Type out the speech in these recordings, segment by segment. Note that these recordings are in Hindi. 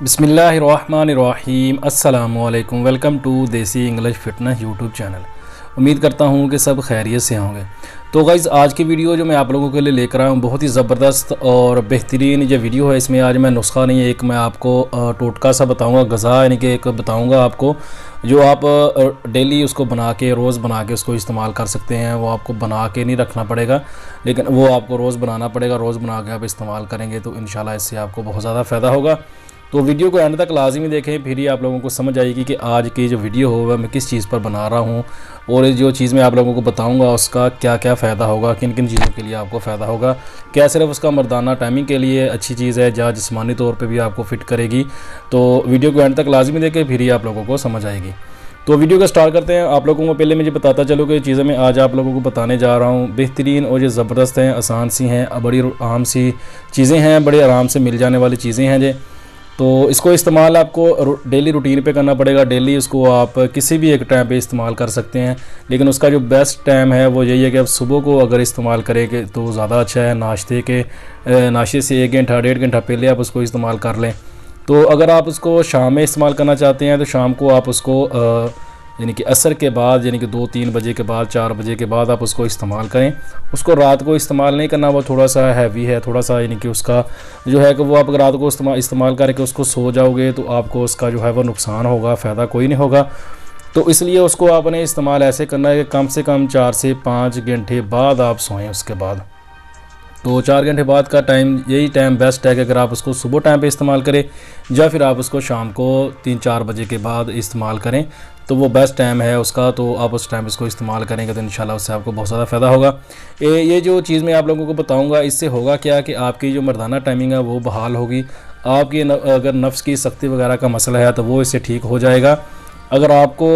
बिस्मिल्लाहिर्रहमानिर्रहीम अस्सलामुअलैकुम। वेलकम टू देसी इंग्लिश फिटनेस यूट्यूब चैनल। उम्मीद करता हूँ कि सब खैरियत से होंगे। तो गाइज़, आज की वीडियो जो मैं आप लोगों के लिए लेकर आया हूँ बहुत ही ज़बरदस्त और बेहतरीन ये वीडियो है। इसमें आज मैं नुस्खा नहीं, एक मैं आपको टोटका सा बताऊँगा, गज़ा यानी कि एक बताऊँगा आपको जो आप डेली उसको बना के रोज़ बना के उसको इस्तेमाल कर सकते हैं। वो आपको बना के नहीं रखना पड़ेगा, लेकिन वो आपको रोज़ बनाना पड़ेगा। रोज़ बना के आप इस्तेमाल करेंगे तो इंशाल्लाह इससे आपको बहुत ज़्यादा फ़ायदा होगा। तो वीडियो को एंड तक लाजमी देखें, फिर ही आप लोगों को समझ आएगी कि आज की जो वीडियो होगा मैं किस चीज़ पर बना रहा हूँ और जो चीज़ मैं आप लोगों को बताऊँगा उसका क्या क्या फ़ायदा होगा, किन किन चीज़ों के लिए आपको फ़ायदा होगा। क्या सिर्फ उसका मर्दाना टाइमिंग के लिए अच्छी चीज़ है, जहाँ जिस्मानी तौर पर भी आपको फ़िट करेगी। तो वीडियो को एंड तक लाजमी देखें, फिर ही आप लोगों को समझ आएगी। तो वीडियो को स्टार्ट करते हैं। आप लोगों को पहले मुझे बताता चलो कि चीज़ें मैं आज आप लोगों को बताने जा रहा हूँ बेहतरीन और ये ज़बरदस्त हैं, आसान सी हैं, बड़ी आम सी चीज़ें हैं, बड़े आराम से मिल जाने वाली चीज़ें हैं जे। तो इसको इस्तेमाल आपको डेली रूटीन पे करना पड़ेगा। डेली उसको आप किसी भी एक टाइम पे इस्तेमाल कर सकते हैं, लेकिन उसका जो बेस्ट टाइम है वो यही है कि आप सुबह को अगर इस्तेमाल करेंगे तो ज़्यादा अच्छा है। नाश्ते से 1 घंटा 1.5 घंटा पहले आप उसको इस्तेमाल कर लें। तो अगर आप उसको शाम में इस्तेमाल करना चाहते हैं तो शाम को आप उसको यानी कि असर के बाद, यानी कि 2-3 बजे के बाद, 4 बजे के बाद आप उसको इस्तेमाल करें। उसको रात को इस्तेमाल नहीं करना, वो थोड़ा सा हैवी है, थोड़ा सा यानी कि उसका जो है कि वो आप रात को इस्तेमाल करके उसको सो जाओगे तो आपको उसका जो है वो नुकसान होगा, फ़ायदा कोई नहीं होगा। तो इसलिए उसको आपने इस्तेमाल ऐसे करना है कि कम से कम 4 से 5 घंटे बाद आप सोएं। उसके बाद तो 4 घंटे बाद का टाइम, यही टाइम बेस्ट है कि अगर आप उसको सुबह टाइम पे इस्तेमाल करें या फिर आप उसको शाम को 3-4 बजे के बाद इस्तेमाल करें तो वो बेस्ट टाइम है उसका। तो आप उस टाइम इसको इस्तेमाल करेंगे तो इंशाल्लाह उससे आपको बहुत ज़्यादा फ़ायदा होगा। ये जो चीज़ मैं आप लोगों को बताऊंगा इससे होगा क्या कि आपकी जो मर्दाना टाइमिंग है वो बहाल होगी। आपकी अगर नफ्स की सख्ती वगैरह का मसला है तो वो इससे ठीक हो जाएगा। अगर आपको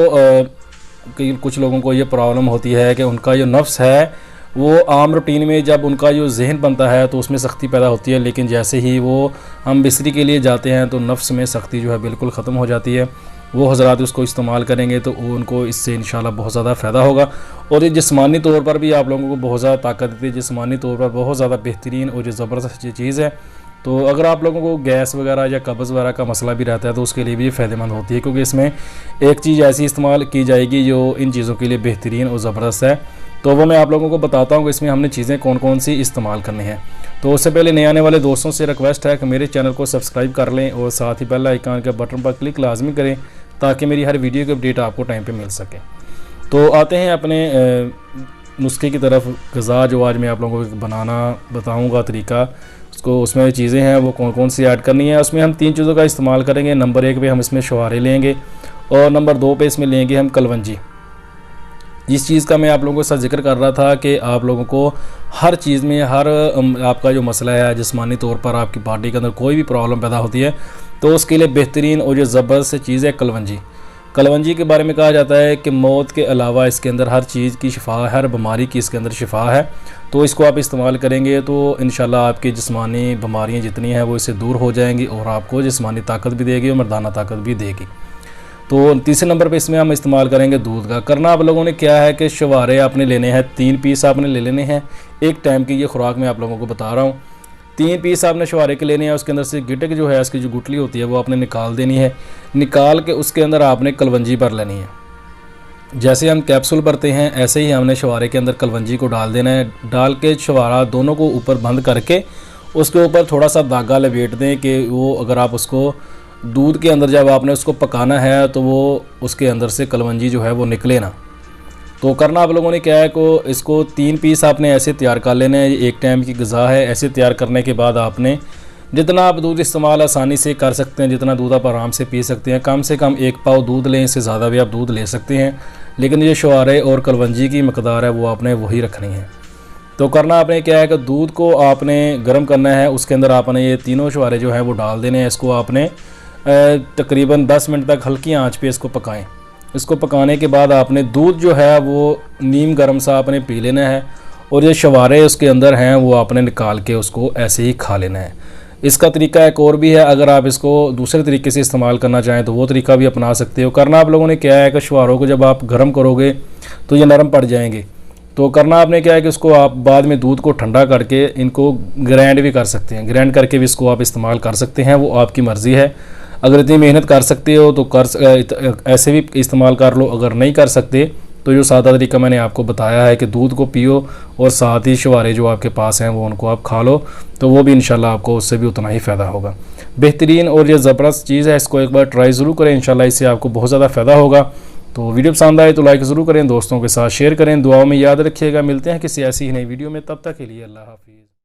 कुछ लोगों को ये प्रॉब्लम होती है कि उनका जो नफ्स है वो आम रूटीन में जब उनका जो जहन बनता है तो उसमें सख्ती पैदा होती है, लेकिन जैसे ही वो हम बिस्तरी के लिए जाते हैं तो नफ्स में सख्ती जो है बिल्कुल ख़त्म हो जाती है। वो हज़रात उसको इस्तेमाल करेंगे तो उनको इससे इंशाल्लाह बहुत ज़्यादा फ़ायदा होगा। और ये जिस्मानी तौर पर भी आप लोगों को बहुत ज़्यादा ताकत देती है, जिस्मानी तौर पर बहुत ज़्यादा बेहतरीन और जो ज़बरदस्त चीज़ है। तो अगर आप लोगों को गैस वगैरह या कब्ज़ वगैरह का मसला भी रहता है तो उसके लिए भी फ़ायदेमंद होती है, क्योंकि इसमें एक चीज़ ऐसी इस्तेमाल की जाएगी जो इन चीज़ों के लिए बेहतरीन और ज़बरदस्त है। तो वो मैं आप लोगों को बताता हूँ कि इसमें हमने चीज़ें कौन कौन सी इस्तेमाल करनी है। तो उससे पहले नए आने वाले दोस्तों से रिक्वेस्ट है कि मेरे चैनल को सब्सक्राइब कर लें और साथ ही बेल आइकन के बटन पर क्लिक लाजमी करें ताकि मेरी हर वीडियो की अपडेट आपको टाइम पे मिल सके। तो आते हैं अपने नुस्खे की तरफ। गज़ा जो आज मैं आप लोगों को बनाना बताऊँगा तरीका, उसको उसमें चीज़ें हैं वो कौन कौन सी ऐड करनी है। उसमें हम 3 चीज़ों का इस्तेमाल करेंगे। नंबर 1 पे हम इसमें शुहारे लेंगे और नंबर 2 पे इसमें लेंगे हम कलवंजी। जिस चीज़ का मैं आप लोगों के साथ जिक्र कर रहा था कि आप लोगों को हर चीज़ में, हर आपका जो मसला है जिस्मानी तौर पर आपकी बॉडी के अंदर कोई भी प्रॉब्लम पैदा होती है तो उसके लिए बेहतरीन और जो ज़बरदस्त चीज़ है कलवंजी। कलवंजी के बारे में कहा जाता है कि मौत के अलावा इसके अंदर हर चीज़ की शिफा है, हर बीमारी की इसके अंदर शिफा है। तो इसको आप इस्तेमाल करेंगे तो इंशाल्लाह आपकी जिस्मानी बीमारियाँ जितनी हैं वो इससे दूर हो जाएंगी और आपको जिस्मानी ताकत भी देगी और मर्दाना ताकत भी देगी। तो तीसरे नंबर पे इसमें हम इस्तेमाल करेंगे दूध का। करना आप लोगों ने क्या है कि शुहारे आपने लेने हैं, 3 पीस आपने ले लेने हैं। एक टाइम की ये खुराक मैं आप लोगों को बता रहा हूँ। 3 पीस आपने शुहारे के लेने हैं। उसके अंदर से गिटक जो है, इसकी जो गुठली होती है वो आपने निकाल देनी है। निकाल के उसके अंदर आपने कलवंजी भर लेनी है। जैसे हम कैप्सूल भरते हैं ऐसे ही हमने शुहारे के अंदर कलवंजी को डाल देना है। डाल के शुहारा दोनों को ऊपर बंद करके उसके ऊपर थोड़ा सा धागा लपेट दें कि वो अगर आप उसको दूध के अंदर जब आपने उसको पकाना है तो वो उसके अंदर से कलवंजी जो है वो निकले ना। तो करना आप लोगों ने क्या है को इसको 3 पीस आपने ऐसे तैयार कर लेने हैं। एक टाइम की ग़िज़ा है। ऐसे तैयार करने के बाद आपने जितना आप दूध इस्तेमाल आसानी से कर सकते हैं, जितना दूध आप आराम से पी सकते हैं, कम से कम 1 पाव दूध लें। इससे ज़्यादा भी आप दूध ले सकते हैं, लेकिन ये शुहारे और कलवंजी की मकदार है वो आपने वही रखनी है। तो करना आपने क्या है कि दूध को आपने गर्म करना है। उसके अंदर आपने ये तीनों शुहारे जो हैं वो डाल देने हैं। इसको आपने तकरीबन 10 मिनट तक हल्की आंच पे इसको पकाएं। इसको पकाने के बाद आपने दूध जो है वो नीम गर्म सा आपने पी लेना है और ये शुहारे उसके अंदर हैं वो आपने निकाल के उसको ऐसे ही खा लेना है। इसका तरीका एक और भी है, अगर आप इसको दूसरे तरीके से इस्तेमाल करना चाहें तो वो तरीका भी अपना सकते हो। करना आप लोगों ने क्या है कि शुहारों को जब आप गर्म करोगे तो ये नरम पड़ जाएंगे। तो करना आपने क्या है कि उसको आप बाद में दूध को ठंडा करके इनको ग्राइंड भी कर सकते हैं। ग्राइंड करके भी इसको आप इस्तेमाल कर सकते हैं, वो आपकी मर्ज़ी है। अगर इतनी मेहनत कर सकते हो तो ऐसे भी इस्तेमाल कर लो। अगर नहीं कर सकते तो जो सादा तरीका मैंने आपको बताया है कि दूध को पियो और साथ ही शुहारे जो आपके पास हैं वो उनको आप खा लो, तो वो भी इंशाल्लाह आपको उससे भी उतना ही फ़ायदा होगा। बेहतरीन और ये ज़बरदस्त चीज़ है, इसको एक बार ट्राई ज़रूर करें, इंशाल्लाह इससे आपको बहुत ज़्यादा फ़ायदा होगा। तो वीडियो पसंद आए तो लाइक ज़रूर करें, दोस्तों के साथ शेयर करें, दुआओं में याद रखिएगा। मिलते हैं किसी ऐसी ही नई वीडियो में, तब तक के लिए अल्लाह हाफिज़।